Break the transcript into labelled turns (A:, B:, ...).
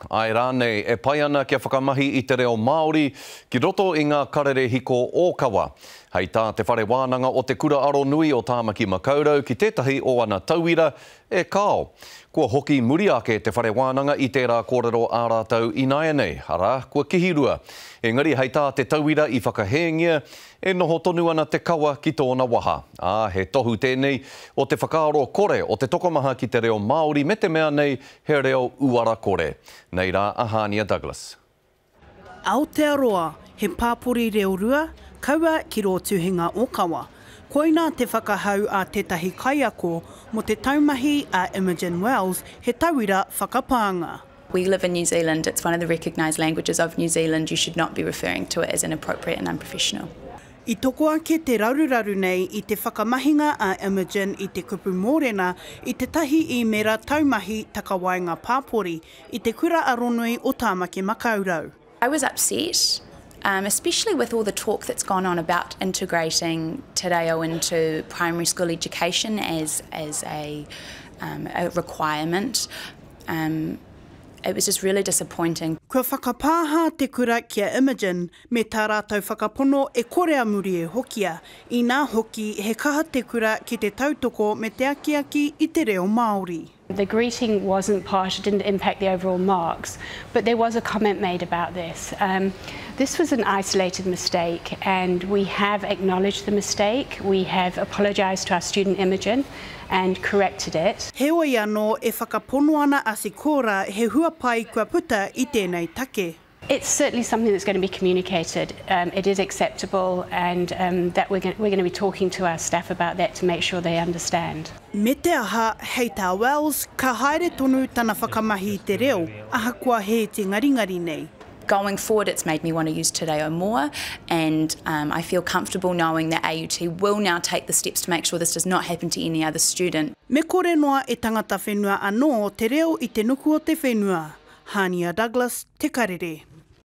A: Ai rānei, e pai ana kia whakamahi i te reo Māori ki roto i ngā karere hiko ōkawa. Hei tā te whare wānanga o te kura aro nui o Tāmaki Makaurau ki tētahi o ana tauira e kao. Kua hoki muri ake te whare wānanga i tērā kōrero ārātau ināia nei. Ara, kua kihirua. Engari hei tā te tauira i whakahengia e noho tonu ana te kawa ki tōna waha. He tohu tēnei o te whakaaro kore o te tokomaha ki te reo Māori me te mea nei he reo uara kore. Nei rā, Ahania Douglas.
B: Aotearoa, he pāpori reo rua, kaua ki ro tuhinga ōkawa. Koina te whakahau a tētahi kaiako mo te taumahi a Imogen Wells he tauira whakapānga.
C: We live in New Zealand. It's one of the recognised languages of New Zealand. You should not be referring to it as inappropriate and unprofessional.
B: I toko ake te raruraru nei i te whakamahinga a Imogen i te kupu mōrena i te tahi i mera taumahi takawainga pāpori i te kura aronui o Tāmaki Makaurau.
C: I was upset, especially with all the talk that's gone on about integrating te reo into primary school education as a requirement. It was just really disappointing.
B: Kua whakapāha te kura kia Imogen, me tā rātou whakapono e kore amuri e hokia, i nā hoki he kaha te kura ki te tautoko me te akiaki i te reo Māori.
D: The greeting wasn't part, it didn't impact the overall marks, but there was a comment made about this. This was an isolated mistake and we have acknowledged the mistake. We have apologised to our student Imogen and corrected it.
B: He oi anō e whakapono ana asikora he huapai kua puta i tēnei take.
D: It's certainly something that's going to be communicated. It is acceptable and that we're going to be talking to our staff about that to make sure they understand.
B: Me te aha, hei tā Wells, ka haere tonu tana whakamahi i te reo, aha kua he te ngaringari nei.
C: Going forward, it's made me want to use te reo more, and I feel comfortable knowing that AUT will now take the steps to make sure this does not happen to any other student.
B: Me kore noa e tangata whenua anō te reo i te nuku o te whenua. Ahania Douglas, Te Karere.